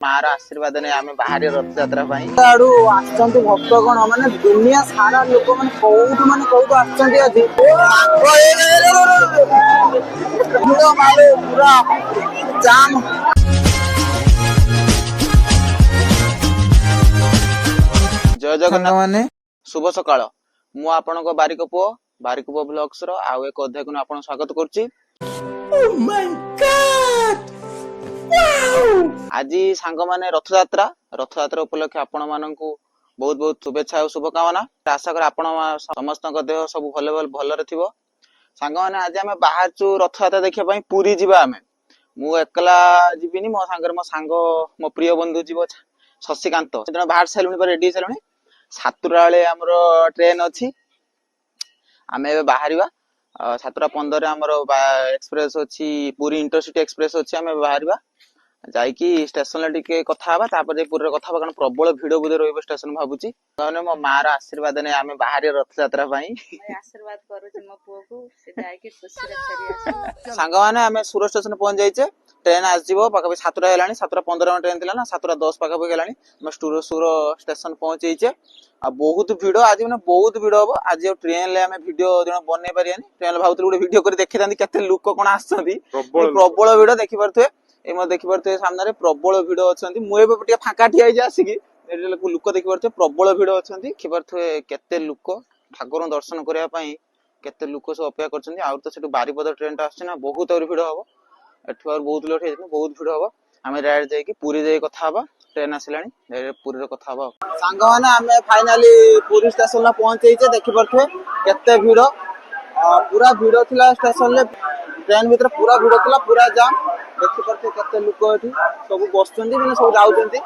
मार आशीर्वाद ने आमे बाहर रथ यात्रा आड़ू आछंती भक्तगण माने दुनिया सारा लोक माने कौटु आछंती अछि पूरा माले पूरा जाम। जय जगन्नाथ माने शुभ सकाळ मु आपनको बारिक पुओ ब्लॉग्स रो आउ एक अध्याय को आपन स्वागत करछि। ओह माय गॉड आज सांग माने रथ यात्रा उपलक्षे आपण माननकु बहुत बहुत शुभेच्छा और शुभकामना। आशा कर आपण समस्त देह सब भल थिबो। सांग माने आज आमे बाहर छु रथ यात्रा देखिया पई पुरी जिबा। आमे मु एकला जिबिनी मो सांगर मो सांग मो प्रिय बंधु जीवो शशिकांत जण बाहर सेलुनी पर रेडी सेलुनी 7टा हमरो ट्रेन अछि। आमे एबे बाहरिबा 7:15 हमरो एक्सप्रेस अछि पुरी इंटरसिटी एक्सप्रेस अछि। आमे बाहरिबा जाइकी स्टेशन टिके कथा हबा तापर पुरी कथा हबा कारण प्रबल भिड बुदे रहइबो स्टेशन भाबुची। माने मो मार आशीर्वाद ने आमे बाहर रथ यात्रा पई मैं आशीर्वाद करूची मो पुओ को से जाइके खुशी रे फेरी आसी। सांग माने आमे सूरत स्टेशन पहुंच जाइचे। ट्रेन आज जीवो पाका 7टा हेलानी 7:15 ट्रेन थिला ना 7:10 पाका हेलानी। हम सूर स्टेशन पहुंच जाइचे। आ बहुत भिड आज माने बहुत भिड हबो। आज ट्रेन ले आमे वीडियो जण बने परियानी ट्रेन भाउतल गुडे वीडियो करी देखि दांती केते लोक कोन आछंती प्रबल भिड देखि परथुए। ए म देखि परथुए सामने रे प्रबल भिड अछंती। मु एबे टिके फाका ठिया आइ जासी कि लोक देखि परथुए प्रबल भिड अछंती। देखि परथुए केते लोक ठाकुर दर्शन करिया पई केते लोक सब अपेक्षा करछंती। आ तो सेटु बारीपदर ट्रेन टा आछे ना बहुत और भिड हबो। एठु और बहुत लोक हेतु बहुत भिड हबो। आमे डायरेक्ट जाई कि पुरी जाई कथा हबा। ट्रेन आसिलानी डायरेक्ट पुरी रे कथा हबा। सांग माने आमे फाइनली पुरी स्टेशन ला पहुंच जाइचे। देखि परथुए केते भिड पूरा भिड थिला स्टेशन ले ट्रेन भीतर पूरा भिड थिला पूरा जाम। देखि परथुए केते लोक एठी सब बसचंती माने सब जाउचंती।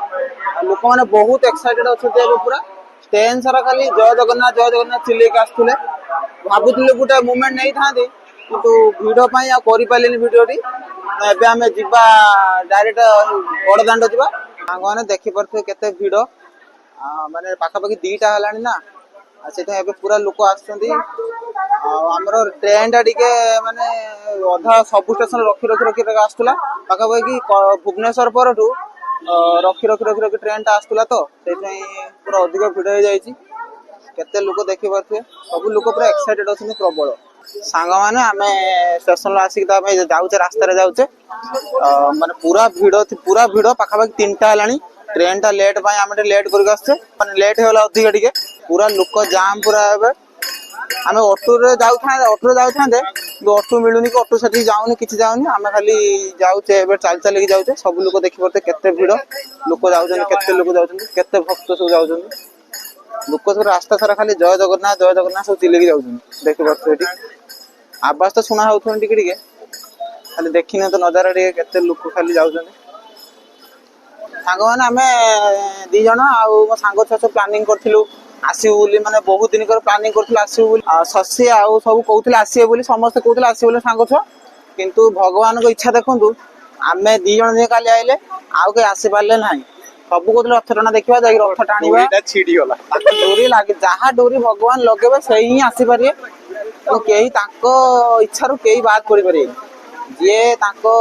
लोक माने बहुत एक्साइटेड अछंती एबे पूरा स्टेशन सारा खाली जय जगन्नाथ चिल्ले के आस्थुले। भाबुतिले गुटे मोमेंट नै थांती किंतु भिड पई आ करि पालेनी वीडियोटी। एबे आमे जिबा डायरेक्ट बड़दांड जिबा। सांग माने देखि परथुए केते भिड माने पाखा पाखी 2टा हलानी ना सेटा एबे पूरा लोक आछंती। हमरो ट्रेन टा टिके माने अधा सब स्टेशन रखी आस्तुला पाखा पाखी भुवनेश्वर परठू रखी ट्रेन टा आस्तुला तो सेइ पूरा अधिक भिड हो जाइछि। केते लोक देखि परथुए सब लोक पूरा एक्साइटेड अछन प्रबल। सांग माने आमे स्टेशन ला आसी त आमे जाउचे रास्ता रे जाउचे माने पूरा भिड पाखा पाखी 3टा हलानी। ट्रेन टा लेट पई आमे लेट करके आछे माने लेट होला अधिक टिके पूरा लोक जाम पूरा एबे। आमे ऑटो रे जाउथांदे ऑटो मिलुनी कि ऑटो सठी जाउनी किछि जाउनी। आमे खाली जाउचे एबे चाल के जाउचे। सब लोक देखि परते केते भिड लोक जाउछन केते लोक जाउछन केते भक्त सब जाउछन। लोक सब रास्ता सारा खाली जय जगन्नाथ सब चिल्ले के जाउछन। देखि परते एठी आवाज तो सुना होथन टिके टिके खाली देखिने तो नजारा टिके केते लोक खाली जाउछन। सांग माने आमे 2 जण आ मो सांग छ प्लानिंग करथिलु आसीबु बोली माने बहुत दिन कर प्लानिंग करथिलु आसीबु बोली। शशि आ सब कहउथिले आसीबे बोली समस्त कहउथिले आसीबे बोली सांग छ किंतु भगवान को इच्छा देखंतु आमे 2 जण जे काली आइले आउ के आसी पारले नाही। सब कहउथिले रथ टाणा देखिबा जाई रथ टाणीबा डोरीटा छिडी गला डोरी लागे जहा डोरी भगवान लगेबे सही ही आसी पारिए। तो केही ताको इच्छा रो केही बात करि पारिए जे ताको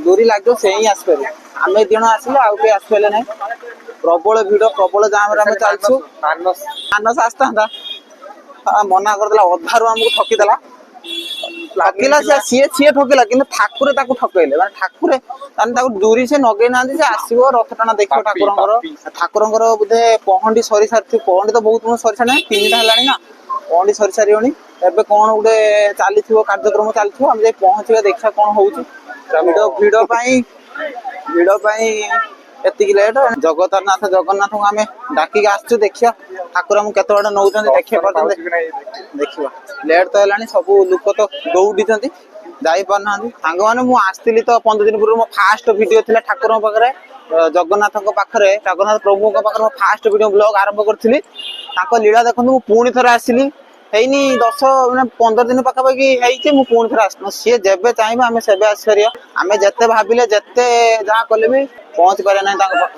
डोरी लागो सही ही आसी पारिए। आमे 2 जण आसीले आउ के आसी पाले नाही। प्रबल भिड प्रबल जाम रे आमे चालछु। मानस आस्ता मना कर देला अधारू हमको ठकी देला लागिला से ठकिला किंतु ठाकुरे ताको ठकैले माने ठाकुरे ताको दूरी से नगै नांदी से आसीबो रथ टाणा देखियो ठाकुरंगर बुधे पहंडी सरी सारथि। पहंडी तो बहुत मन सरी साने 3टा हलानी ना पहंडी सरी सारियोनी। एबे कोन गुडे चालिथिबो कार्यक्रम चालिथिबो हम जे पहुंचबे देखा कोन होउची। भिड पई एतिक लेट जगन्नाथ को आमे डाकी के आछू देखिया ठाकुर हम केते बड नउचन देखिया परते देखिबा। लेट तो हलानी सब लोक तो दौडिचंती जाई पारनांती। सांग माने मु आस्तिली तो 15 दिन पूर्व मो फास्ट वीडियो थिला ठाकुर पाखरे जगन्नाथ को पाखरे जगन्नाथ प्रभु को पाखरे फास्ट वीडियो ब्लॉग आरंभ करथिली। ताको लीला देखंतु मु पूणी थरा आसिली हेइनी 10 माने 15 दिन पाखा पाखी हेइचे मु पूणी थरा आस से जेबे चाइबा आमे सेबे आसरिया। आमे जत्ते भाबिले जत्ते जा कले भी पहुंच पारे नाही ताको पाख।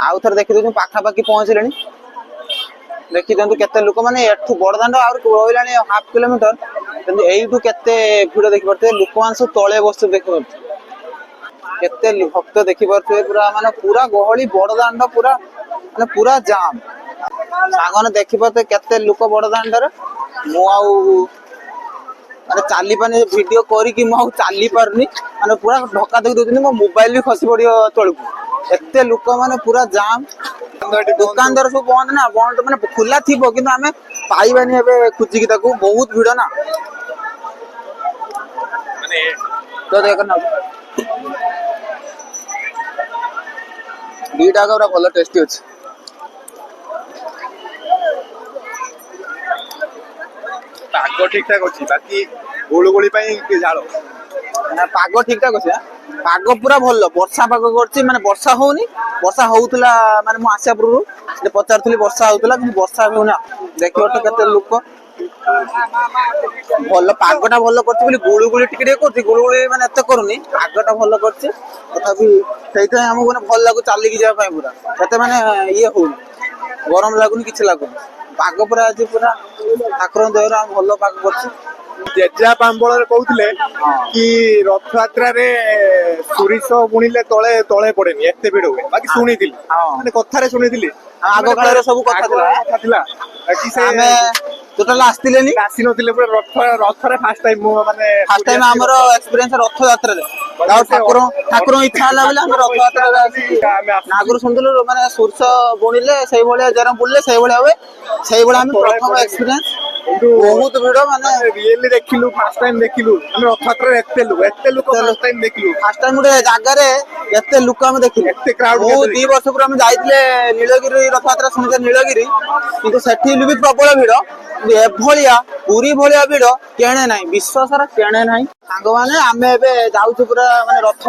आउ थर देखि दउ पाखा पाखी पहुंचलेनी देखि दंतु केते लोक माने एठु बड़दांड आउर रोइलानी हाफ किलोमीटर किंतु एइठु केते भिड देखि परते लोक मान सब तळे बसु देखि परते। केते भक्त देखि पारुथिबे पूरा माने पूरा गहली बड़ दांड पूरा माने पूरा जाम सागने देखि पाते केते लोक बड़ दांड रे मु आउ माने चाली पानी वीडियो करी कि मु आउ चाली पारनी माने पूरा धक्का धक्की दोछनी मो मोबाइल भी खसी पड़ियो तळकु एते लोक माने पूरा जाम दुकानदार सब बंद ना बंद माने खुला थिबो किंतु हमें पाइबानी एबे खुजी की ताकू बहुत भिड़ ना तो देख ना दीटा का पूरा भलो टेस्टी अछि पाग ठीक ठाक अच्छी बाकी गुड़गुड़ी झाड़ ना पाग ठीक ठाक अछि पाग पूरा भलो वर्षा पाग करछि माने वर्षा होउनी वर्षा होउतला माने मु आसिया पूर्व जे पचारथली वर्षा होउतला कि वर्षा होउना देखियो तो केते लोक भलो पागटा भलो करछि बोली गुळुगुळी टिके टिके करछि गुळुगुळी माने एते करूनी पागटा भलो करछि तथापि सेइते हमहु माने भल लागु चाली कि जा पय पूरा एते माने ये होउनी गरम लागुनी किछ लागुनी पाग पूरा आज पूरा ठाकुर देहरा भलो पाग करछि जेजा पाम्बल कहते कि रथ यात्रा रे सुरिश बुणिले तले तले पड़ेनी एते भिड़ हुए बाकी शुणी माने कथारे शुणी आगो काल सब कथा थिला कि से आमे टोटल आस्तिलेनी आसी नथिले पूरा रथ रे फर्स्ट टाइम माने फर्स्ट टाइम हमर एक्सपीरियंस रथ यात्रा रे ठाकुर ठाकुर इच्छा होला बेले हम रथ यात्रा रे आसी नागुर सुंदर माने सुरस बुणिले सेही भलिया जरम बुलले सेही भलिया होवे सेही भलिया हम प्रथम एक्सपीरियंस बहुत भिड़ माने रियली देखिलु फर्स्ट टाइम देखिलु हम रथ यात्रा रे एते लोक फर्स्ट टाइम देखिलु फर्स्ट टाइम गुटे जागा रे एते लोक हम देखिलु एते क्राउड बहुत 2 वर्ष पूरा हम जाइतले नीलगिरी रथ यात्रा सुनिते नीलगिरी किंतु सेठी भी प्रबल भिड़ एभलिया पूरी भलिया भिड़ केणे नाही विश्वासर केणे नाही सांग माने आमे एबे जाउछु पूरा माने रथ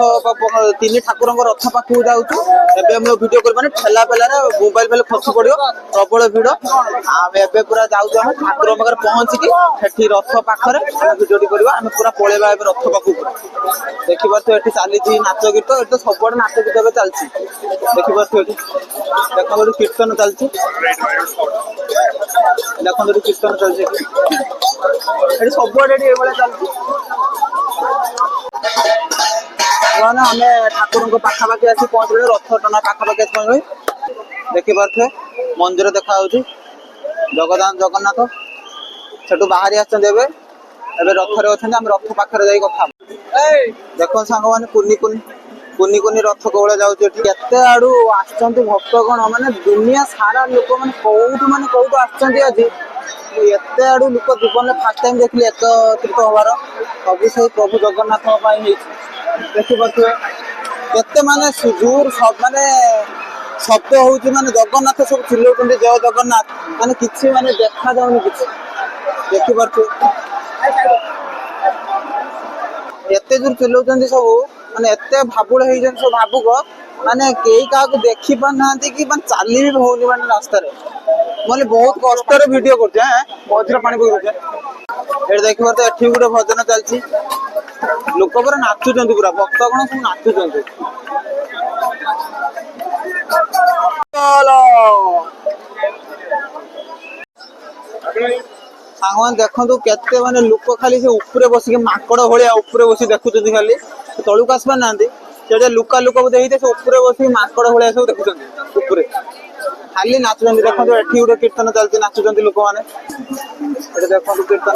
तीन ठाकुरଙ୍କ रथ पाखु जाउछु एबे हम वीडियो कर माने ठेला पेला रे मोबाइल पेले खसी पड़ियो प्रबल भिड़ आमे एबे पूरा जाउछु हम ठाकुर पाखरे पहुंची कि सेठी रथ पाखरे वीडियो टी करबा आमे पूरा पळेबा एबे रथ पाखु देखिबा तो एठी चाली थी नाच गीत एतो सबड नाच गीत एबे चलछि देखिबा तो एठी देखो एठी कीर्तन चलछि देखो एठी कीर्तन चलछि एठी सबड एठी एबले चलछि ना हमें ठाकुर पाखा पाखी आसी पहुंचले रथ टना पाखा पाखी आसी पहुंचले देखि पारथे मंदिर देखा होउछि जगन्नाथ सेटू बाहरी आछन एबे एबे रथ रे अछन हम रथ पाखरे जाई कथा देखो सांग माने कुनी कुनी रथ कोळे जाउछि एठी केते आडू आछंती भक्तगण माने दुनिया सारा लोक माने कोउट आछंती आजी एते आडू लोक जीवन फर्स्ट टाइम देखली एकत्रित होवार सब से प्रभु जगन्नाथ पाई हेछि देखि पाथुए केते माने सुजूर सब माने शब्द होउछि माने जगन्नाथ सब चिल्लौछन्ती जय जगन्नाथ माने किछि माने देखा जाउनी किछि देखि पाथुए एते दूर चिल्लौछन्ती सब माने एते भाबुड़ हेइछन सब भाबुक माने केई काको देखि पानांती कि माने चाली भी होउनी माने रास्ता रे माने बहुत कष्ट रे वीडियो करछे मझरे पानी पकड़छे एठ देखिबार तो एठी गुटे भजन चलछि लोक पूरा नाचुचंती पूरा भक्तगण सब नाचुचंती सागवान देखंतु केते माने लोक खाली से ऊपरे बसी के माकड़ भलिया ऊपरे बसी देखुचंती खाली तळुक आस पानांती सेटे लुका लुका बोधे हेते से ऊपरे बसी माकड़ भलिया सब देखुचंती ऊपरे खाली नाचुचंती देखंतु एठी गुटे कीर्तन चलछि नाचुचंती लोक माने एटे देखंतु कीर्तन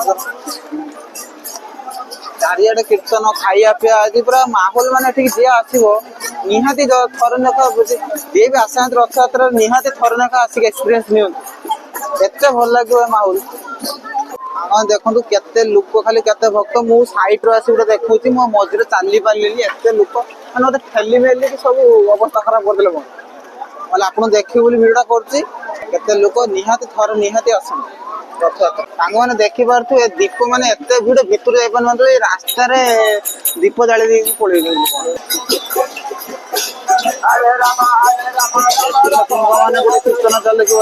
चारियाडे कीर्तन खाइया पिया आज पूरा माहौल माने ठीक जे आसीबो निहाती थरनेका जे भी आसांत रथ यात्रा निहाती थरनेका आसी एक्सपीरियंस नियो एते भल लागियो माहौल हम देखंतु केते लोक खाली केते भक्त मु साइड रो आसी गुटे देखौची मो मझरे चाली पालिली एते लोक माने ओते ठेली मेली कि सब अवस्था खराब कर देले बोले आपण देखि बोली भिडा करछि केते लोक निहाती असन रथ यात्रा सांग माने देखि पारथु ए दीप माने एते भिड भितर जाय पान ए रास्ता रे दीप जाली दे पळै गय हरे राम माने गुटे कीर्तन चले कि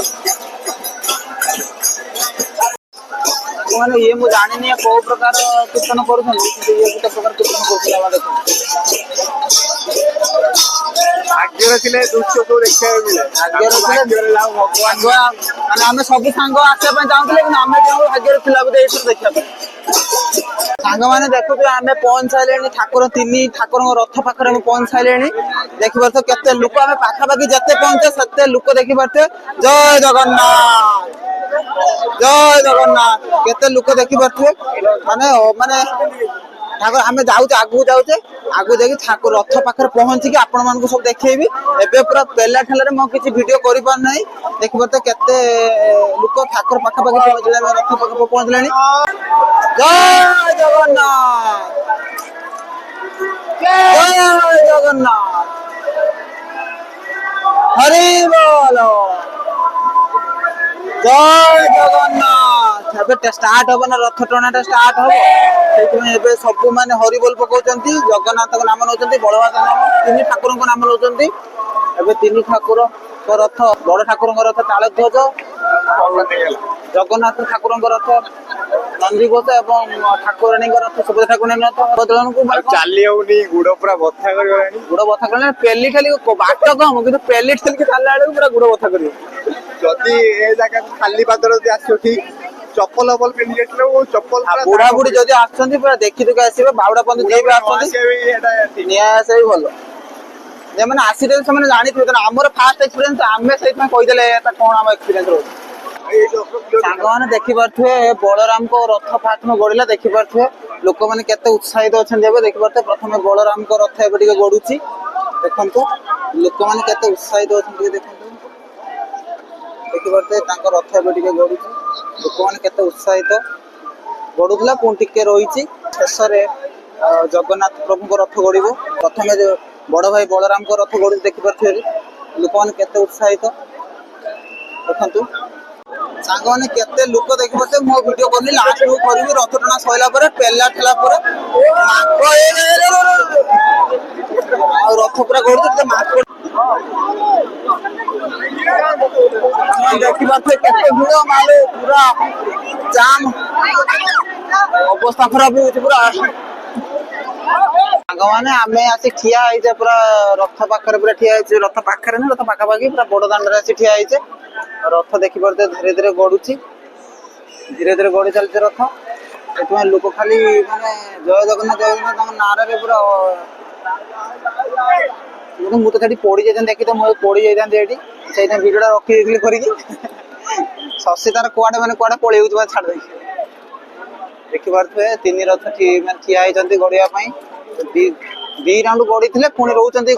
ମାନେ ଇଏ ମୁଁ ଜାଣିନି କୋଉ ପ୍ରକାର କୀର୍ତ୍ତନ କରୁଛନ୍ତି କିନ୍ତୁ ଇଏ ଗୋଟେ ପ୍ରକାର କୀର୍ତ୍ତନ କରୁଛନ୍ତି ଆମେ ଦେଖୁ। ଭାଗ୍ୟରେ ଥିଲେ ଦୃଶ୍ୟ ସବୁ ଦେଖିବାକୁ ମିଳେ। ଭାଗ୍ୟରେ ଥିଲେ ଭାଗ୍ୟରେ ଯାଉ ଭଗବାନ ମାନେ ଆମେ ସବୁ ସାଙ୍ଗ ଆସିବା ପାଇଁ ଚାହୁଁଥିଲେ କିନ୍ତୁ ଆମେ କେବଳ ଭାଗ୍ୟରେ ଥିଲା ବୋଧେ ଏଇଥିରୁ ଦେଖିବା ପାଇଁ। ସାଙ୍ଗମାନେ ଦେଖୁଛୁ ଆମେ ପହଞ୍ଚି ସାରିଲେଣି ତିନି ଠାକୁରଙ୍କ ରଥ ପାଖରେ ଆମେ ପହଞ୍ଚି ସାରିଲେଣି। ଦେଖିପାରୁଥିବେ କେତେ ଲୋକ ଆମେ ପାଖାପାଖି ଯେତେ ପହଞ୍ଚେ ସେତେ ଲୋକ ଦେଖିପାରୁଥିବେ। ଜୟ ଜଗନ୍ନାଥ ଜୟ ଜଗନ୍ନାଥ କେତେ ଲୋକ ଦେଖିପାରୁଥିବେ। ମାନେ ଠାକୁର ଆମେ ଯାଉଛେ ଆଗକୁ ଯାଇକି ଠାକୁର ରଥ ପାଖରେ ପହଞ୍ଚିକି ଆପଣ ମାନଙ୍କୁ ସବୁ ଦେଖେଇବି। ଏବେ ପୁରା ପେଲା ଠେଲାରେ ମୁଁ କିଛି ଭିଡିଓ କରିପାରୁନାହିଁ। ଦେଖିପାରୁଥିବେ କେତେ ଲୋକ ଠାକୁର ପାଖାପାଖି ପହଞ୍ଚିଲେଣି ରଥ ପାଖକୁ ପହଞ୍ଚିଲେଣି। ଜୟ ଜଗନ୍ନାଥ ଜୟ ଜଗନ୍ନାଥ ହରି ବୋଲ ଜୟ ଜଗନ୍ନାଥ। ଏବେ ଷ୍ଟାର୍ଟ ହବ ନା ରଥ ଟଣା ଟା ଷ୍ଟାର୍ଟ ହବ ସେଇଥିପାଇଁ ଏବେ ସବୁ ମାନେ ହରି ବୋଲ ପକଉଛନ୍ତି ଜଗନ୍ନାଥଙ୍କ ନାମ ନଉଛନ୍ତି ବଳଭଦ୍ର ନାମ ତିନି ଠାକୁରଙ୍କ ନାମ ନଉଛନ୍ତି। ଏବେ ତିନି ଠାକୁରଙ୍କ ରଥ ବଡ ଠାକୁରଙ୍କ ରଥ ତାଳଧ୍ୱଜ ଜଗନ୍ନାଥ ଠାକୁରଙ୍କ ରଥ ନନ୍ଦିଘୋଷ ଏବଂ ଠାକୁରାଣୀଙ୍କ ରଥ ସୁଭଦ୍ରା ଠାକୁରାଣୀ ରଥ ବଦଳଙ୍କୁ ଚାଲି ହଉନି ଗୋଡ ପୁରା ବଥା କରିଗଲାଣି। ଗୋଡ ବଥା କଲେ ପେଲି ଠେଲି ବାଟ କମ କିନ୍ତୁ ପେଲି ଠେଲିକି ଚାଲିଲା ବେଳକୁ ପୁରା ଗୋଡ ବଥା କରିବ। ଯଦି ଏ ଜାଗାକୁ ଖାଲି ପାଦରେ ଯଦି ଆସିବ ଠିକ ଚପଲ ହବଲ ପିନ୍ଧି ଯାଇଥିଲେ ଚପଲ ବୁଢା ବୁଢୀ ଯଦି ଆସୁଛନ୍ତି ପୁରା ଦେଖି ଦେଖି ଆସିବେ। ବାହୁଡା ପର୍ଯ୍ୟନ୍ତ ଯିଏ ବି ଆସୁଛନ୍ତି ନିଆ ଆସିବା ଭଲ। ଯେମାନେ ଆସିଥିଲେ ସେମାନେ ଜାଣିଥିବେ କାରଣ ଆମର ଫାଷ୍ଟ ଏକ୍ସପିରିଏନ୍ସ ଆମେ ସେଇଥିପାଇଁ କହିଦେଲେ ଏଟା କଣ ଆମ ଏକ୍ସପିରିଏନ୍ସ ରହୁଛି। ସାଙ୍ଗମାନେ ଦେଖିପାରୁଥିବେ ବଳରାମଙ୍କ ରଥ ଫାଷ୍ଟ ଗଡିଲା ଦେଖିପାରୁଥିବେ ଲୋକମାନେ କେତେ ଉତ୍ସାହିତ ଅଛନ୍ତି। ଏବେ ଦେଖିପାରୁଥିବେ ପ୍ରଥମେ ବଳରାମଙ୍କ ରଥ ଏବେ ଟିକେ ଗଡୁଛି ଦେଖନ୍ତୁ ଲୋକମାନେ କେତେ ଉତ୍ସାହିତ ଅଛନ୍ତି ଟିକେ ଦେଖନ୍ତୁ। ଦେଖିପାରୁଥିବେ ତାଙ୍କ ରଥ ଏବେ ଟିକେ ଗଡୁଛି ଲୋକମାନେ କେତେ ଉତ୍ସାହିତ ଗଡୁଥିଲା ପୁଣି ଟିକେ ରହିଛି ଶେଷରେ ଜଗନ୍ନାଥ ପ୍ରଭୁଙ୍କ ରଥ ଗଡିବ। ପ୍ରଥମେ ବଡ ଭାଇ ବଳରାମଙ୍କ ରଥ ଗଡୁଛି ଦେଖିପାରୁଥିବେ ଲୋକମାନେ କେତେ ଉତ୍ସାହିତ ଦେଖନ୍ତୁ। ସାଙ୍ଗମାନେ କେତେ ଲୋକ ଦେଖିପାରୁଥିବେ ମୋ ଭିଡିଓ କରିନି ଲାଷ୍ଟ କରିବି ରଥ ଟଣା ସରିଲା ପରେ ପେଲା ଠେଲା ପରେ ଆଉ ରଥ ପୁରା ଗଡୁଛି ଦେଖିପାରୁଥିବେ କେତେ ଭିଡ ମାଲେ ପୁରା ଜାମ ଅବସ୍ଥା ଖରାପ ହଉଛି ପୁରା। ସାଙ୍ଗମାନେ ଆମେ ଆସି ଠିଆ ହେଇଛେ ପୁରା ରଥ ପାଖରେ ପୁରା ଠିଆ ହେଇছে ରଥ ପାଖରେ ନା ରଥ ପାଖାପାଖି ପୁରା ବଡ ଦାଣ୍ଡରେ ଆସି ଠିଆ ହେଇଛେ। ରଥ ଦେଖିପାରୁଥିବେ ଧୀରେ ଧୀରେ ଗଡୁଛି ଧୀରେ ଧୀରେ ଗଡି ଚାଲିছে ରଥ। ସେଥିପାଇଁ ଲୋକ ଖାଲି ମାନେ ଜୟ ଜଗନ୍ନାଥ ତାଙ୍କ ନାଁରେ ପୁରା ମୁଁ ତ ସେଠି ପଡି ଯାଇଥାନ୍ତି ଦେଖି ତ ମୁଁ ପଡି ଯାଇଥାନ୍ତି ଏଠି ସେଇଥିପାଇଁ ଭିଡିଓ ଟା ରଖିଦେଇଥିଲି କରିକି। ଶଶୀ ତାର କୁଆଡେ ପଳେଇ ଯାଉଛି ଛାଡି ଦେଇକି। ଦେଖିପାରୁଥିବେ ତିନି ରଥ ଠିଆ ହେଇଛନ୍ତି ଗଡିବା ପାଇଁ ଦି ରାଉଣ୍ଡ ଗଡିଥିଲେ ପୁଣି ରହୁଛନ୍ତି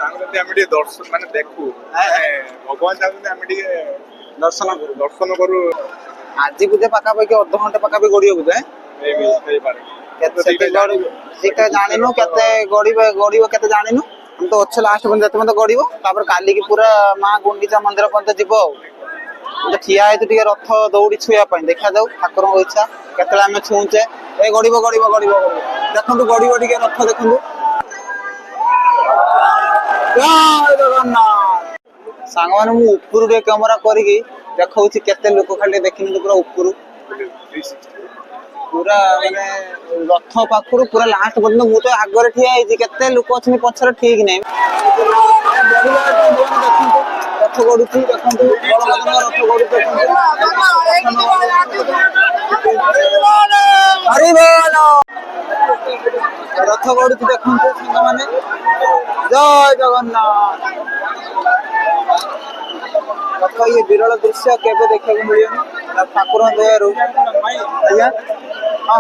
ଆମେ ଟିକେ ଦର୍ଶନ ମାନେ ଦେଖୁ ଭଗବାନ ଚାହୁଁଛନ୍ତି ଆମେ ଟିକେ ଦର୍ଶନ କରୁ। ଆଜି ବୋଧେ ପାଖାପାଖି ଅଧଘଣ୍ଟେ ପାଖାପାଖି ଗଡିବ ବୋଧେ ଠିକ ଜାଣିନୁ କେତେ ଗଡିବ କେତେ ଜାଣିନୁ। ଆମେ ତ ଅଛୁ ଲାଷ୍ଟ ପର୍ଯ୍ୟନ୍ତ ଯେତେ ପର୍ଯ୍ୟନ୍ତ ଗଡିବ ତାପରେ କାଲିକି ପୁରା ମା ଗୁଣ୍ଡିଚା ମନ୍ଦିର ପର୍ଯ୍ୟନ୍ତ ଯିବ ଆଉ। ଠିଆ ହେଇଛୁ ଟିକେ ରଥ ଦୌଡି ଛୁଇଁବା ପାଇଁ ଦେଖାଯାଉ ଠାକୁରଙ୍କ ଇଚ୍ଛା କେତେବେଳେ ଆମେ ଛୁଉଁଛେ। ଏ ଗଡିବ ଦେଖନ୍ତୁ ଗଡିବ ଟିକେ ରଥ ଦେଖନ୍ତୁ। ଜୟ ଜଗନ୍ନାଥ। ସାଙ୍ଗମାନେ ମୁଁ ଉପରୁ ଟିକେ କ୍ୟାମେରା କରିକି ଦେଖଉଛି କେତେ ଲୋକ ଖାଲି ଦେଖିନି ପୁରା ଉପରୁ ପୁରା ମାନେ ରଥ ପାଖରୁ ପୁରା ଲାଷ୍ଟ ପର୍ଯ୍ୟନ୍ତ ମୁଁ ତ ଆଗରେ ଠିଆ ହେଇଛି କେତେ ଲୋକ ଅଛନ୍ତି ପଛରେ ଠିକ ନାହିଁ। ରଥ ଗଡୁଛି ଦେଖନ୍ତୁ ବଳଭଦ୍ରଙ୍କ ରଥ ଗଡୁଛି ହରି ବୋଲ ରଥ ଗଡୁଛି ଦେଖନ୍ତୁ ସାଙ୍ଗମାନେ ଜୟ ଜଗନ୍ନାଥ। ରଥ ଇଏ ବିରଳ ଦୃଶ୍ୟ କେବେ ଦେଖିବାକୁ ମିଳିବନି ଠାକୁରଙ୍କ ଦୟାରୁ। ଆଜ୍ଞା ହଁ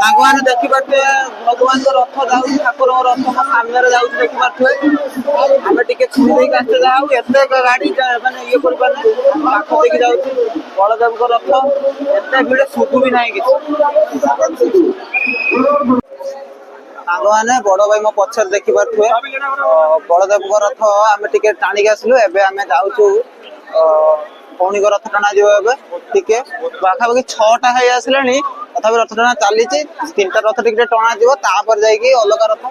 ସାଙ୍ଗମାନେ ଦେଖିପାରୁଥିବେ ଭଗବାନଙ୍କ ରଥ ଯାଉଛି ଠାକୁରଙ୍କ ରଥ ମୋ ସାମ୍ନାରେ ଯାଉଛି ଦେଖିପାରୁଥିବେ। ଆମେ ଟିକେ ଛୁଇଁ ଦେଇକି ଆସିଛେ ଯାହା ହଉ ଏତେ ଗାଡି ମାନେ ଇଏ କରିପାରୁନି ପାଖ ଦେଇକି ଯାଉଛି ବଳଦେବଙ୍କ ରଥ ଏତେ ଭିଡ ଶୁଭୁ ବି ନାହିଁ କିଛି। ସାଙ୍ଗମାନେ ବଡ ଭାଇ ମୋ ପଛରେ ଦେଖିପାରୁଥିବେ ବଳଦେବଙ୍କ ରଥ ଆମେ ଟିକେ ଟାଣିକି ଆସିଲୁ। ଏବେ ଆମେ ଯାଉଛୁ ଭଉଣୀଙ୍କ ରଥ ଟଣା ଯିବ ଏବେ ଟିକେ ପାଖାପାଖି 6ଟା ହେଇ ଆସିଲାଣି ତଥାପି ରଥ ଟଣା ଚାଲିଛି। 3ଟା ରଥ ଟିକେ ଟଣା ଯିବ ତାପରେ ଯାଇକି ଅଲଗା ରଥ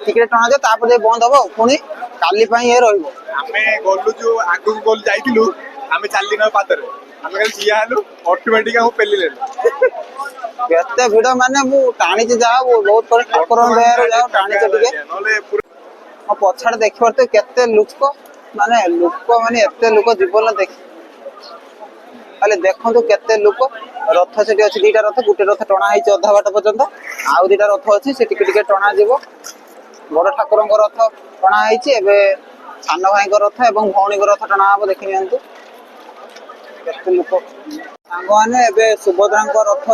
ଟିକେ ଟଣା ଯିବ ତାପରେ ଯାଇ ବନ୍ଦ ହବ ପୁଣି କାଲି ପାଇଁ ଇଏ ରହିବ। ଆମେ ଗଲୁ ଯୋଉ ଆଗକୁ ଯାଇଥିଲୁ ଆମେ ଚାଲିନ ପାଦରେ ଆମେ ଖାଲି ଠିଆ ହେଲୁ ଅଟୋମେଟିକ ଆମକୁ ପେଲିଲେ। କେତେ ଭିଡ ମାନେ ମୁଁ ଟାଣିଛି ଯାହା ବହୁତ ଥର ଠାକୁରଙ୍କ ଦୟାରୁ ଯାଉ ଟାଣିଛି ଟିକେ। ନହେଲେ ପୁରା ମୋ ପଛଆଡେ ଦେଖିପାରୁଥିବେ କେତେ ଲୋକ ମାନେ ଏତେ ଲୋକ ଜୀବନ ଦେଖି ଖାଲି ଦେଖନ୍ତୁ କେତେ ଲୋକ। ରଥ ସେଠି ଅଛି 2ଟା ରଥ, ଗୋଟେ ରଥ ଟଣା ହେଇଛି ଅଧା ବାଟ ପର୍ଯ୍ୟନ୍ତ, ଆଉ 2ଟା ରଥ ଅଛି ସେ ଟିକେ ଟିକେ ଟଣା ଯିବ। ବଡ ଠାକୁରଙ୍କ ରଥ ଟଣା ହେଇଛି, ଏବେ ସାନ ଭାଇଙ୍କ ରଥ ଏବଂ ଭଉଣୀଙ୍କ ରଥ ଟଣା ହବ। ଦେଖି ନିଅନ୍ତୁ କେତେ ଲୋକ। ସାଙ୍ଗମାନେ ଏବେ ସୁଭଦ୍ରାଙ୍କ ରଥ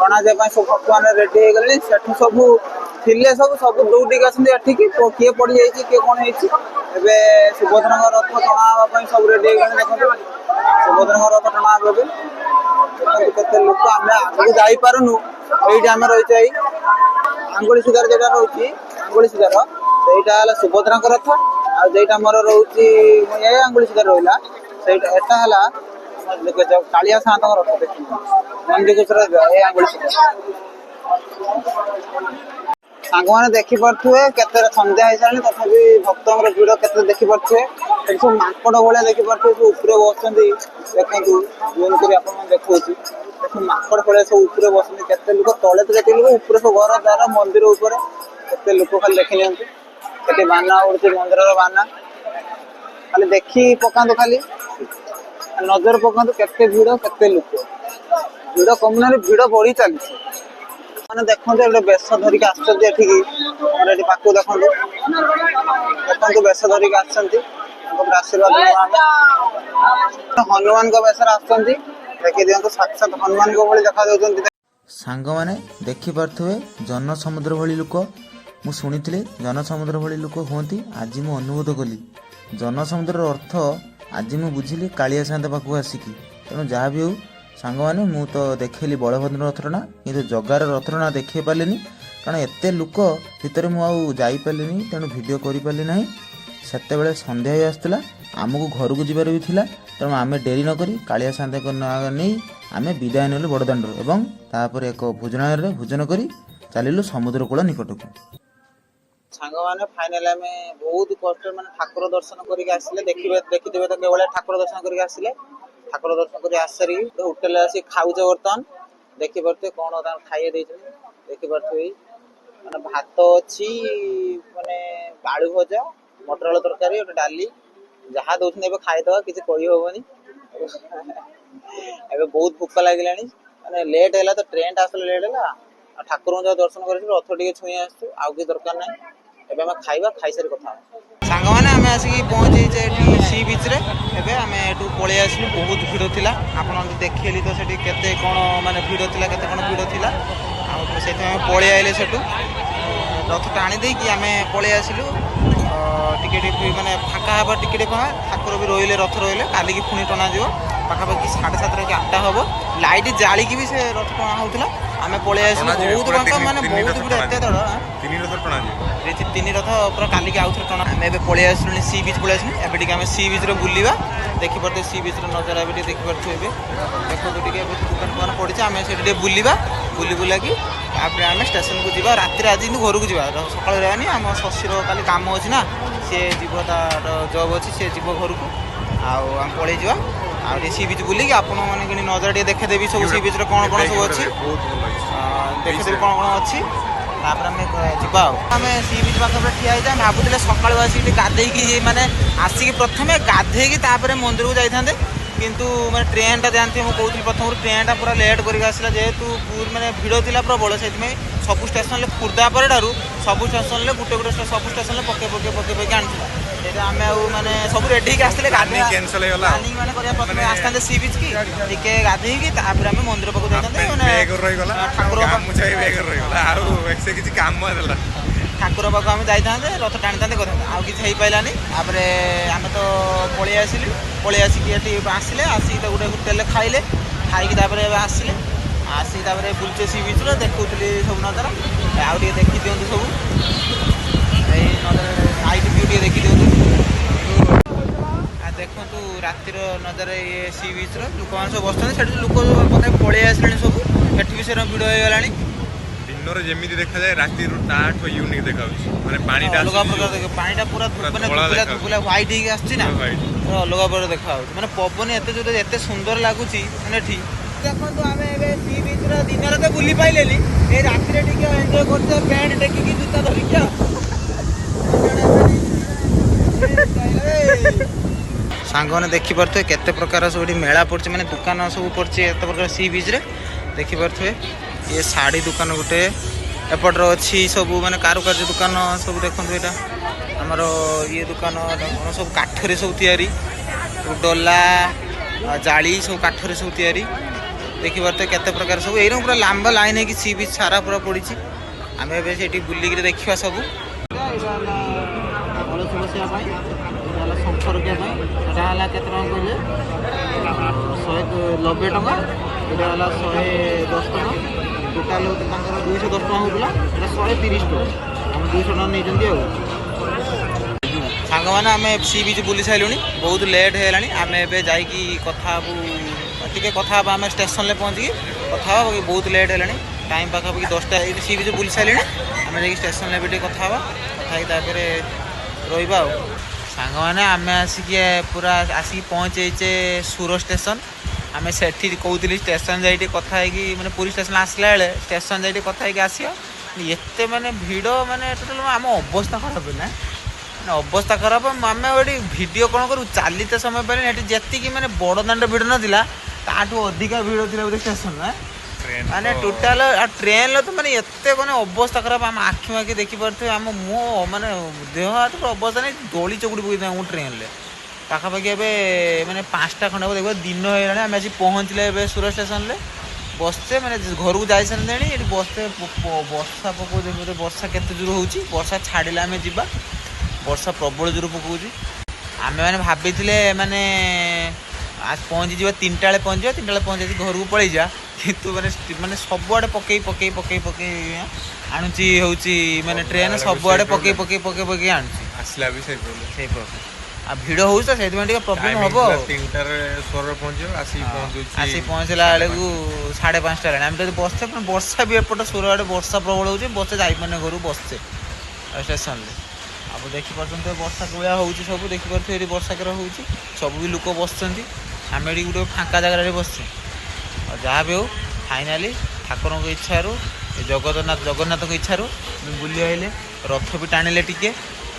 ଟଣା ଯିବା ପାଇଁ ସବୁ ଭକ୍ତମାନେ ରେଡି ହେଇଗଲେଣି। ସେଠୁ ସବୁ ଥିଲେ ସବୁ ଦୌଡ଼ିକି ଆସନ୍ତି ଏଠିକି, କିଏ ପଡିଯାଇଛି କିଏ କଣ ହେଇଛି। ଏବେ ସୁଭଦ୍ରାଙ୍କ ରଥ ଟଣା ହବା ପାଇଁ ସବୁ ରେଡି ହେଇଗଲେଣି। ଦେଖନ୍ତୁ ସୁଭଦ୍ରାଙ୍କ ରଥ ଟଣା ହବ ଏବେ। ଦେଖନ୍ତୁ କେତେ ଲୋକ। ଆମେ ଆଗକୁ ଯାଇପାରୁନୁ, ଏଇଠି ଆମେ ରହିଛୁ। ଏଇ ଆଙ୍ଗୁଳି ସୁଧାର ଯେଟା ରହୁଛି, ଆଙ୍ଗୁଳି ସୁଧାର ସେଇଟା ହେଲା ସୁଭଦ୍ରାଙ୍କ ରଥ, ଆଉ ଯେଇଟା ଆମର ରହୁଛି ଏ ଆଙ୍ଗୁଳି ସୁଧାର ରହିଲା ସେଇଟା ଏଟା ହେଲା କାଳିଆ ସାଆନ୍ତଙ୍କ ରଥ। ଦେଖିବୁ ନନ୍ଦିଘୋଷର ଏ ଆଙ୍ଗୁଳି ସୁଧାର। ସାଙ୍ଗମାନେ ଦେଖିପାରୁଥିବେ କେତେ ସନ୍ଧ୍ୟା ହେଇସାରିଲାଣି, ତଥାପି ଭକ୍ତଙ୍କର ଭିଡ କେତେ ଦେଖିପାରୁଥିବେ। ସେଠି ସବୁ ମାଙ୍କଡ ଭଳିଆ ଦେଖିପାରୁଥିବେ, ସବୁ ଉପରେ ବସଛନ୍ତି। ଦେଖନ୍ତୁ ଜୁମ୍ କରି ଆପଣଙ୍କୁ ଦେଖଉଛି, ସବୁ ମାଙ୍କଡ ଭଳିଆ ସବୁ ଉପରେ ବସନ୍ତି। କେତେ ଲୋକ ତଳେ ତ କେତେ ଲୋକ, ଉପରେ ସବୁ ଘର ଦ୍ୱାର ମନ୍ଦିର ଉପରେ କେତେ ଲୋକ ଖାଲି ଦେଖି ନିଅନ୍ତୁ। ସେଠି ବାନା ଉଡୁଛି, ମନ୍ଦିରର ବାନା। ଖାଲି ଦେଖି ପକାନ୍ତୁ, ଖାଲି ନଜର ପକାନ୍ତୁ କେତେ ଭିଡ କେତେ ଲୋକ। ଭିଡ କମୁନାହାନ୍ତି, ଭିଡ ବଢି ଚାଲିଛି। ମାନେ ଦେଖନ୍ତୁ ଗୋଟେ ବେଶ ଧରିକି ଆସିଛନ୍ତି ଏଠିକି, ଆମର ଏଠି ପାଖକୁ ଦେଖନ୍ତୁ ବେଶ ଧରିକି ଆସିଛନ୍ତି। ତାଙ୍କ ଆଶୀର୍ବାଦ ହନୁମାନଙ୍କ ବେଶରେ ଆସୁଛନ୍ତି। ଦେଖି ଦିଅନ୍ତୁ ସାକ୍ଷାତ ହନୁମାନଙ୍କ ଭଳି ଦେଖାଯାଉଛନ୍ତି। ସାଙ୍ଗମାନେ ଦେଖିପାରୁଥିବେ ଜନସମୁଦ୍ର ଭଳି ଲୋକ। ମୁଁ ଶୁଣିଥିଲି ଜନସମୁଦ୍ର ଭଳି ଲୋକ ହୁଅନ୍ତି, ଆଜି ମୁଁ ଅନୁଭୂତ କଲି। ଜନସମୁଦ୍ରର ଅର୍ଥ ଆଜି ମୁଁ ବୁଝିଲି କାଳିଆ ସାଆନ୍ତ ପାଖକୁ ଆସିକି। ତେଣୁ ଯାହା ବି ହେଉ ସାଙ୍ଗମାନେ, ମୁଁ ତ ଦେଖେଇଲି ବଳଭଦ୍ର ରଥଟଣା, କିନ୍ତୁ ଜଗାର ରଥଟଣା ଦେଖେଇ ପାରିଲିନି, କାରଣ ଏତେ ଲୋକ ଭିତରେ ମୁଁ ଆଉ ଯାଇପାରିଲିନି। ତେଣୁ ଭିଡ଼ିଓ କରିପାରିଲି ନାହିଁ। ସେତେବେଳେ ସନ୍ଧ୍ୟା ହୋଇ ଆସୁଥିଲା, ଆମକୁ ଘରକୁ ଯିବାର ବି ଥିଲା। ତେଣୁ ଆମେ ଡେରି ନକରି କାଳିଆ ସାଆନ୍ତଙ୍କ ନାଁ ନେଇ ଆମେ ବିଦାୟ ନେଲୁ ବଡ଼ଦାଣ୍ଡରୁ, ଏବଂ ତାପରେ ଏକ ଭୋଜନାଳୟରେ ଭୋଜନ କରି ଚାଲିଲୁ ସମୁଦ୍ର କୂଳ ନିକଟକୁ। ସାଙ୍ଗମାନେ ଫାଇନାଲି ଆମେ ବହୁତ କଷ୍ଟରେ ମାନେ ଠାକୁର ଦର୍ଶନ କରିକି ଆସିଲେ। ଦେଖିଥିବେ ତ କେବଳ ଠାକୁର ଦର୍ଶନ କରିକି ଆସିଲେ। ଠାକୁର ଦର୍ଶନ କରି ଆସିସାରିକି ହୋଟେଲରେ ଆସି ଖାଉଛେ ବର୍ତ୍ତମାନ। ଦେଖିପାରୁଥିବେ କଣ ତାଙ୍କୁ ଖାଇବା ଦେଇଛନ୍ତି। ଦେଖିପାରୁଥିବେ ମାନେ ଭାତ ଅଛି, ମାନେ ଆଳୁ ଭଜା, ମଟର ଆଳୁ ତରକାରୀ, ଗୋଟେ ଡାଲି, ଯାହା ଦଉଛନ୍ତି ଏବେ ଖାଇଦବା, କିଛି କହିହବନି। ଏବେ ବହୁତ ଭୋକ ଲାଗିଲାଣି, ମାନେ ଲେଟ୍ ହେଲା ତ, ଟ୍ରେନଟା ଆସିଲେ ଲେଟ୍ ହେଲା। ଆଉ ଠାକୁରଙ୍କୁ ଯାହା ଦର୍ଶନ କରିଛୁ, ରଥ ଟିକେ ଛୁଇଁ ଆସିଛୁ, ଆଉ କିଛି ଦରକାର ନାହିଁ। ଏବେ ଆମେ ଖାଇବା, ଖାଇସାରି କଥା ହବା। ସାଙ୍ଗମାନେ ଆମେ ଆସିକି ପହଞ୍ଚିଛେ ଏଠି ସି ବିଚ୍ରେ। ଏବେ ଆମେ ଏଠୁ ପଳେଇ ଆସିଲୁ, ବହୁତ ଭିଡ଼ ଥିଲା। ଆପଣ ଦେଖେଇଲି ତ ସେଠି କେତେ କ'ଣ ମାନେ ଭିଡ଼ ଥିଲା, କେତେ କ'ଣ ଭିଡ଼ ଥିଲା। ଆଉ ସେଥିପାଇଁ ଆମେ ପଳେଇ ଆଇଲେ ସେଠୁ। ରଥ ଟାଣି ଦେଇକି ଆମେ ପଳେଇ ଆସିଲୁ। ଟିକେ ମାନେ ଫାଙ୍କା ହେବା, ଟିକେ ଫାଙ୍କା। ଠାକୁର ବି ରହିଲେ, ରଥ ରହିଲେ। କାଲିକି ପୁଣି ଟଣାଯିବ, ପାଖାପାଖି 7:30 କି 8ଟା ହେବ। ଲାଇଟ୍ ଜାଳିକି ବି ସେ ରଥ ଟଣା ହେଉଥିଲା। ଆମେ ପଳେଇ ଆସିଲୁ, ବହୁତ ଫାଙ୍କା, ମାନେ ବହୁତ ଭିଡ଼, ଏତେ ଦଳ। 3 ରଥ ପୁରା କାଲିକି ଆଉଥରେ ଟଣା। ଆମେ ଏବେ ପଳେଇ ଆସିଲୁଣି ସି ବିଚ୍ ପଳେଇ ଆସିଲୁ। ଏବେ ଟିକେ ଆମେ ସି ବିଚ୍ରେ ବୁଲିବା। ଦେଖିପାରୁଥିବେ ସି ବିଚ୍ର ନଜର ଏବେ ଟିକେ ଦେଖିପାରୁଥିବେ। ଏବେ ଦେଖନ୍ତୁ ଟିକେ ଏବେ ଦୋକାନ ଫୋକାନ ପଡ଼ିଛି, ଆମେ ସେଠି ଟିକେ ବୁଲିବା। ବୁଲି ବୁଲାକି ତାପରେ ଆମେ ଷ୍ଟେସନକୁ ଯିବା। ରାତିରେ ଆଜି କିନ୍ତୁ ଘରକୁ ଯିବା, ସକାଳୁ ରହିବାନି। ଆମ ଶଶୀର କାଲି କାମ ଅଛି ନା, ସିଏ ଯିବ, ତାର ଜବ୍ ଅଛି, ସିଏ ଯିବ ଘରକୁ। ଆଉ ଆମେ ପଳେଇ ଯିବା। ଆଉ ଟିକେ ସି ବିଚ୍ ବୁଲିକି ଆପଣମାନେ କିନ୍ତୁ ନଜର ଟିକେ ଦେଖେଇଦେବି ସବୁ ସି ବିଚ୍ରେ କ'ଣ କ'ଣ ସବୁ ଅଛି, ଦେଖେଇଦେବି କ'ଣ କ'ଣ ଅଛି। ତାପରେ ଆମେ ଯିବା। ଆଉ ଆମେ ସି ବିଚ୍ ପାଖରେ ଠିଆ ହେଇଛେ। ଆମେ ଭାବୁଥିଲେ ସକାଳୁ ଆସିକି ଗାଧେଇକି, ମାନେ ଆସିକି ପ୍ରଥମେ ଗାଧେଇକି ତାପରେ ମନ୍ଦିରକୁ ଯାଇଥାନ୍ତେ, କିନ୍ତୁ ମାନେ ଟ୍ରେନଟା ଜାଣିଥିବେ, ମୁଁ କହୁଥିଲି ପ୍ରଥମରୁ ଟ୍ରେନଟା ପୁରା ଲେଟ୍ କରିକି ଆସିଲା। ଯେହେତୁ ମାନେ ଭିଡ଼ ଥିଲା ପ୍ରବଳ, ସେଥିପାଇଁ ସବୁ ଷ୍ଟେସନରେ ଖୋର୍ଦ୍ଧା ପରେଠାରୁ ସବୁ ଷ୍ଟେସନରେ ଗୋଟେ ସବୁ ଷ୍ଟେସନରେ ପକେଇ ଆଣିଥିଲା। ସେଇଟା ଆମେ ଆଉ ମାନେ ସବୁ ରେଡି ହେଇକି ଆସିଥିଲେ, କ୍ୟାନସଲ ହେଇଗଲା। ପ୍ଲାନିଂ ମାନେ କରିବା ପ୍ରଥମେ ଆସିଥାନ୍ତେ ସି ବିଚ୍ କି, ଟିକେ ଗାଧେଇକି ତାପରେ ଆମେ ମନ୍ଦିର ପାଖକୁ ଯାଇଥାନ୍ତେ। ମାନେ ଠାକୁର କିଛି କାମ ଦେଲା, ଠାକୁର ପାଖକୁ ଆମେ ଯାଇଥାନ୍ତେ, ରଥ ଟାଣିଥାନ୍ତେ, କରିଥାନ୍ତେ। ଆଉ କିଛି ହେଇପାରିଲାନି। ତାପରେ ଆମେ ତ ପଳେଇ ଆସିକି ଏଠି ଆସିଲେ। ଆସିକି ତ ଗୋଟେ ହୋଟେଲରେ ଖାଇଲେ, ଖାଇକି ତାପରେ ଏବେ ଆସିକି ତାପରେ ବୁଲୁଛେ ସି ବିଚ୍ରେ, ଦେଖୁଥିଲି ସବୁ ନଜର। ଆଉ ଟିକେ ଦେଖି ଦିଅନ୍ତୁ ସବୁ ଏଇ ନଜର, ନାଇଟ୍ ଭିଉ ଟିକେ ଦେଖି ଦିଅନ୍ତୁ। ଆଉ ଦେଖନ୍ତୁ ରାତିର ନଜର ଇଏ ସି ବିଚ୍ର। ଲୋକମାନେ ସବୁ ବସୁଛନ୍ତି, ସେଠି ଲୋକ ବୋଧେ ପଳେଇ ଆସିଲେଣି ସବୁ। ଏଠି ବି ସେଟା ଭିଡ଼ ହେଇଗଲାଣି। ଦିନ ଦିନରେ ଯେମିତି ଦେଖାଯାଏ ରାତିରୁ ତାଠୁ ୟୁନିକ୍ ଦେଖାଯାଉଛି ମାନେ ପାଣିଟା ଅଲଗା ପ୍ରକାର ଦେଖ ପାଣିଟା ପୁରା ମାନେ ଧୁବୁଲା ହ୍ୱାଇଟ୍ ହେଇକି ଆସୁଛି ନା ପୁରା ଅଲଗା ପ୍ରକାର ଦେଖାଯାଉଛି ମାନେ ପବନ ଏତେ ଜୋରେ ଏତେ ସୁନ୍ଦର ଲାଗୁଛି ମାନେ ଏଠି ଦେଖନ୍ତୁ ଆମେ ଏବେ ସି ବିଚ୍ ର ଦିନରେ ତ ବୁଲି ପାଇଲେନି ଏଇ ରାତିରେ ଟିକେ ଏନ୍ଜୟ କରୁଛେ ପ୍ୟାଣ୍ଟ ଟେକିକି ଜୁତା ଧରିକି ଆଉ ସାଙ୍ଗମାନେ ଦେଖିପାରୁଥିବେ କେତେ ପ୍ରକାର ସବୁ ଏଠି ମେଳା ପଡୁଛି ମାନେ ଦୋକାନ ସବୁ ପଡୁଛି ଏତେ ପ୍ରକାର ସି ବିଚ୍ ରେ ଦେଖିପାରୁଥିବେ ଇଏ ଶାଢ଼ୀ ଦୋକାନ ଗୋଟେ ଏପଟରେ ଅଛି ସବୁ ମାନେ କାରୁକାର୍ଯ୍ୟ ଦୋକାନ ସବୁ ଦେଖନ୍ତୁ ଏଇଟା ଆମର ଇଏ ଦୋକାନ କଣ ସବୁ କାଠରେ ସବୁ ତିଆରି ଡଲା ଜାଳି ସବୁ କାଠରେ ସବୁ ତିଆରି ଦେଖିପାରୁଥିବେ କେତେ ପ୍ରକାର ସବୁ ଏଇରକମ ପୁରା ଲମ୍ବା ଲାଇନ ହେଇକି ସି ବିଚ୍ ସାରା ପୁରା ପଡିଛି ଆମେ ଏବେ ସେଠି ବୁଲିକିରି ଦେଖିବା ସବୁ ଅଳସ ବସିବା ପାଇଁ ଏଇଟା ହେଲା ଶଙ୍ଖ ରଖିବା ପାଇଁ ଏଇଟା ହେଲା କେତେ ଟଙ୍କା କହିଲେ 190 ଟଙ୍କା ଏଇଟା ହେଲା 110 ଟଙ୍କା ଟୋଟାଲ ତାଙ୍କର 210 ଟଙ୍କା ହେଉଥିଲା ଏଇଟା 130 ଟଙ୍କା ଆମେ 200 ଟଙ୍କା ନେଇଛନ୍ତି ଆଉ ସାଙ୍ଗମାନେ ଆମେ ସି ବିଚ୍ ବୁଲି ସାରିଲୁଣି ବହୁତ ଲେଟ୍ ହେଇଗଲାଣି ଆମେ ଏବେ ଯାଇକି କଥା ହେବୁ ଟିକେ କଥା ହେବା ଆମେ ଷ୍ଟେସନରେ ପହଞ୍ଚିକି କଥା ହେବା ବହୁତ ଲେଟ୍ ହେଲାଣି ଟାଇମ୍ ପାଖାପାଖି 10ଟା ଏଇଠି ସି ବିଚ୍ ବୁଲି ସାରିଲେଣି ଆମେ ଯାଇକି ଷ୍ଟେସନରେ ଏବେ ଟିକେ କଥା ହେବା କଥା ହେଇକି ତାପରେ ରହିବା ଆଉ ସାଙ୍ଗମାନେ ଆମେ ଆସିକି ପୁରା ଆସିକି ପହଞ୍ଚିଯାଇଛେ ସୁର ଷ୍ଟେସନ ଆମେ ସେଠି କହୁଥିଲି ଷ୍ଟେସନ ଯାଇ ଟିକେ କଥା ହେଇକି ମାନେ ପୁରୀ ଷ୍ଟେସନ ଆସିଲା ବେଳେ ଷ୍ଟେସନ ଯାଇ ଟିକେ କଥା ହେଇକି ଆସିବା ଏତେ ମାନେ ଭିଡ଼ ମାନେ ଟୋଟାଲ ଆମ ଅବସ୍ଥା ଖରାପ ହେଲା ମାନେ ଅବସ୍ଥା ଖରାପ ଆମେ ଏଠି ଭିଡ଼ିଓ କ'ଣ କରୁ ଚାଲିତେ ସମୟ ପାଇଲେନି ଏଠି ଯେତିକି ମାନେ ବଡ଼ ଦାଣ୍ଡ ଭିଡ଼ ନଥିଲା ତାଠୁ ଅଧିକା ଭିଡ଼ ଥିଲା ବୋଧେ ଷ୍ଟେସନରେ ମାନେ ଟୋଟାଲ ଟ୍ରେନ୍ର ତ ମାନେ ଏତେ ମାନେ ଅବସ୍ଥା ଖରାପ ଆମ ଆଖି ମାଖି ଦେଖିପାରୁଥିବେ ଆମ ମୁହଁ ମାନେ ଦେହ ହାତ ଅବସ୍ଥା ନାହିଁ ଦୋଳି ଚକୁଡ଼ି ପକେଇଥାଏ ଆମକୁ ଟ୍ରେନ୍ରେ ପାଖାପାଖି ଏବେ ମାନେ 5ଟା ଖଣ୍ଡେ ହେବ ଦେଖିବ ଦିନ ହେଇଗଲାଣି ଆମେ ଆଜି ପହଞ୍ଚିଲେ ଏବେ ସୁର ଷ୍ଟେସନରେ ବସଛେ ମାନେ ଘରକୁ ଯାଇସାରିଲେଣି ଏଠି ବସତେ ବର୍ଷା ପକଉଛି ବୋଧେ ବର୍ଷା କେତେ ଜୋର ହେଉଛି ବର୍ଷା ଛାଡ଼ିଲେ ଆମେ ଯିବା ବର୍ଷା ପ୍ରବଳ ଜୋର ପକଉଛି ଆମେ ମାନେ ଭାବିଥିଲେ ମାନେ ଆଜି ପହଞ୍ଚିଯିବା 3ଟା ବେଳେ ପହଞ୍ଚିବା 3ଟା ବେଳେ ପହଞ୍ଚି ଘରକୁ ପଳେଇଯିବା କିନ୍ତୁ ମାନେ ସବୁଆଡ଼େ ପକେଇ ଆଣୁଛି ହେଉଛି ମାନେ ଟ୍ରେନ୍ ସବୁଆଡ଼େ ପକେଇ ଆଣୁଛି ଆସିଲା ବି ସେଇ ପ୍ରୋବ୍ଲେମ ଆଉ ଭିଡ଼ ହେଉଛି ତ ସେଇଥିପାଇଁ ଟିକେ ପ୍ରୋବ୍ଲେମ୍ ହେବ ଆଉ 3ଟାରେ ସୋରରେ ପହଞ୍ଚିବ ଆସିକି ପହଞ୍ଚିଲା ବେଳକୁ 5:30 ହେଲାଣି ଆମେ ଯଦି ବସଛେ ପୁଣି ବର୍ଷା ବି ଏପଟେ ସୁର ଆଡ଼େ ବର୍ଷା ପ୍ରବଳ ହେଉଛି ବସେ ଯାଇପାରୁନି ଘରକୁ ବସଛେ ଷ୍ଟେସନରେ ଆଉ ଦେଖିପାରୁଛନ୍ତି ବର୍ଷା କୋଳିଆ ହେଉଛି ସବୁ ଦେଖିପାରୁଥିବେ ଏଠି ବର୍ଷା କେର ହେଉଛି ସବୁ ବି ଲୋକ ବସୁଛନ୍ତି ଆମେ ଏଠି ଗୋଟେ ଫାଙ୍କା ଜାଗାରେ ବସିଛେ ଆଉ ଯାହା ବି ହଉ ଫାଇନାଲି ଠାକୁରଙ୍କ ଇଚ୍ଛାରୁ ଜଗନ୍ନାଥଙ୍କ ଇଚ୍ଛାରୁ ବୁଲି ଆଇଲେ ରଥ ବି ଟାଣିଲେ ଟିକେ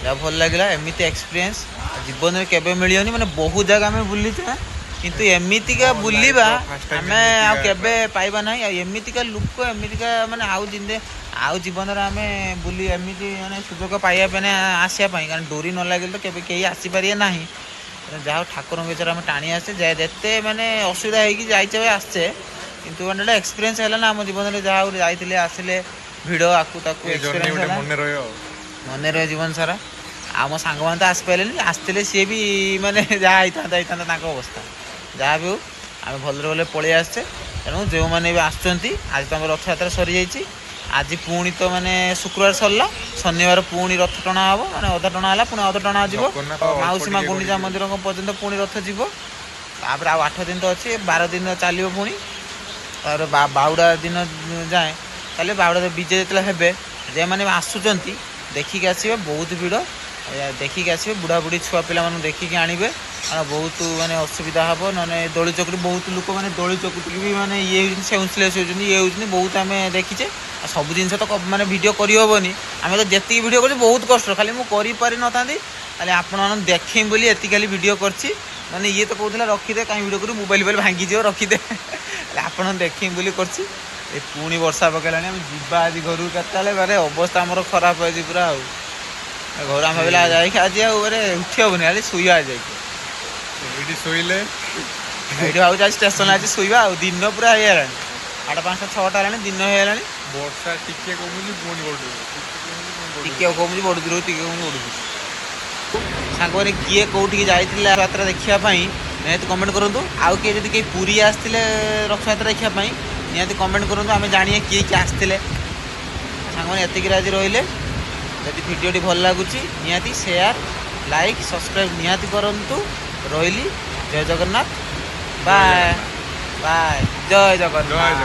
ଯାହା ଭଲ ଲାଗିଲା ଏମିତି ଏକ୍ସପିରିଏନ୍ସ ଜୀବନରେ କେବେ ମିଳିବନି ମାନେ ବହୁତ ଜାଗା ଆମେ ବୁଲିଛେ କିନ୍ତୁ ଏମିତିକା ବୁଲିବା ଆମେ ଆଉ କେବେ ପାଇବା ନାହିଁ ଆଉ ଏମିତିକା ଲୋକ ଏମିତିକା ମାନେ ଆଉ ଜୀବନରେ ଆମେ ବୁଲି ଏମିତି ମାନେ ସୁଯୋଗ ପାଇବା ପାଇଁ ଆସିବା ପାଇଁ କାରଣ ଡୋରି ନ ଲାଗିଲେ ତ କେବେ କେହି ଆସିପାରିବେ ନାହିଁ ଯାହା ହଉ ଠାକୁରଙ୍କ ବିଷୟରେ ଆମେ ଟାଣି ଆସିଛେ ଯେତେ ମାନେ ଅସୁବିଧା ହେଇକି ଯାଇଛେ ଆସିଛେ କିନ୍ତୁ ମାନେ ଗୋଟେ ଏକ୍ସପିରିଏନ୍ସ ହେଲା ନା ଆମ ଜୀବନରେ ଯାହା ହଉ ଯାଇଥିଲେ ଆସିଲେ ଭିଡ଼ ଆକୁ ତାକୁ ଏକ୍ସପିରିଏନ୍ସ ହେଲା ମନେ ରହେ ଜୀବନ ସାରା ଆଉ ମୋ ସାଙ୍ଗମାନେ ତ ଆସିପାରିଲେନି ଆସିଥିଲେ ସିଏ ବି ମାନେ ଯାହା ହେଇଥାନ୍ତା ତାଙ୍କ ଅବସ୍ଥା ଯାହା ବି ହଉ ଆମେ ଭଲରେ ପଳେଇ ଆସିଛେ ତେଣୁ ଯେଉଁମାନେ ବି ଆସୁଛନ୍ତି ଆଜି ତାଙ୍କ ରଥଯାତ୍ରା ସରିଯାଇଛି ଆଜି ପୁଣି ତ ମାନେ ଶୁକ୍ରବାର ସରିଲା ଶନିବାର ପୁଣି ରଥ ଟଣା ହେବ ମାନେ ଅଧା ଟଣା ହେଲା ପୁଣି ଅଧା ଟଣା ଯିବ ମାଉସୀ ମା ଗୁଣ୍ଡିଚା ମନ୍ଦିରଙ୍କ ପର୍ଯ୍ୟନ୍ତ ପୁଣି ରଥ ଯିବ ତାପରେ ଆଉ 8 ଦିନ ତ ଅଛି 12 ଦିନ ଚାଲିବ ପୁଣି ତାପରେ ବାହୁଡ଼ା ଦିନ ଯାଏଁ ତାହେଲେ ବାହୁଡ଼ା ବିଜେ ଯେତେବେଳେ ହେବେ ଯେଉଁମାନେ ଆସୁଛନ୍ତି ଦେଖିକି ଆସିବେ ବହୁତ ଭିଡ଼ ଦେଖିକି ଆସିବେ ବୁଢ଼ାବୁଢ଼ୀ ଛୁଆ ପିଲାମାନଙ୍କୁ ଦେଖିକି ଆଣିବେ କାରଣ ବହୁତ ମାନେ ଅସୁବିଧା ହେବ ନହେଲେ ଦୋଳି ଚକଟି ବହୁତ ଲୋକ ମାନେ ଦୋଳି ଚକଟିକି ବି ମାନେ ଇଏ ହେଉଛନ୍ତି ସେନ୍ସଲେସ୍ ହେଉଛନ୍ତି ଇଏ ହେଉଛନ୍ତି ବହୁତ ଆମେ ଦେଖିଛେ ଆଉ ସବୁ ଜିନିଷ ତ ମାନେ ଭିଡ଼ିଓ କରିହେବନି ଆମେ ତ ଯେତିକି ଭିଡ଼ିଓ କରୁଛୁ ବହୁତ କଷ୍ଟ ଖାଲି ମୁଁ କରିପାରିନଥାନ୍ତି ଖାଲି ଆପଣମାନଙ୍କୁ ଦେଖେଇବି ବୋଲି ଏତିକି ଖାଲି ଭିଡ଼ିଓ କରିଛି ମାନେ ଇଏ ତ କହୁଥିଲା ରଖିଦେ କାହିଁ ଭିଡ଼ିଓ କରୁ ମୋବାଇଲ ଭାଙ୍ଗିଯିବ ରଖିଦେ ହେଲେ ଆପଣ ଦେଖେଇବି ବୋଲି କରିଛି ଏ ପୁଣି ବର୍ଷା ପକେଇଲାଣି ଆମେ ଯିବା ଆଜି ଘରକୁ କେତେବେଳେ ମାନେ ଅବସ୍ଥା ଆମର ଖରାପ ହେଇଛି ପୁରା ଆଉ ଘରୁ ଆମେ ଭାବିଲା ଯାଇକି ଆଜି ଆଉ ମାନେ ଉଠି ହେବନି ଖାଲି ଶୋଇବା ଯାଇକି ଏଇଠି ଶୋଇଲେ ଏଇଠି ଭାବୁଛି ଆଜି ଷ୍ଟେସନରେ ଆଜି ଶୋଇବା ଆଉ ଦିନ ପୁରା ହେଇଗଲାଣି 5:30 6ଟା ହେଲାଣି ଦିନ ହେଇଗଲାଣି ବର୍ଷା ଟିକେ କମୁଛି ପୁଣି ବଢୁଛି ଟିକେ କମୁଛି ବଢୁଛି ଟିକେ କମୁଛି ବଢୁଛି ସାଙ୍ଗମାନେ କିଏ କୋଉଠିକି ଯାଇଥିଲେ ରଥଯାତ୍ରା ଦେଖିବା ପାଇଁ ନିହାତି କମେଣ୍ଟ କରନ୍ତୁ ଆଉ କିଏ ଯଦି କେହି ପୁରୀ ଆସିଥିଲେ ରଥଯାତ୍ରା ଦେଖିବା ପାଇଁ ନିହାତି କମେଣ୍ଟ କରନ୍ତୁ ଆମେ ଜାଣିବା କିଏ ଆସିଥିଲେ ସାଙ୍ଗମାନେ ଏତିକିରେ ଆଜି ରହିଲେ ଯଦି ଭିଡ଼ିଓଟି ଭଲ ଲାଗୁଛି ନିହାତି ସେୟାର ଲାଇକ୍ ସବସ୍କ୍ରାଇବ୍ ନିହାତି କରନ୍ତୁ ରହିଲି ଜୟ ଜଗନ୍ନାଥ ବାଏ ବାଏ ଜୟ ଜଗନ୍ନାଥ।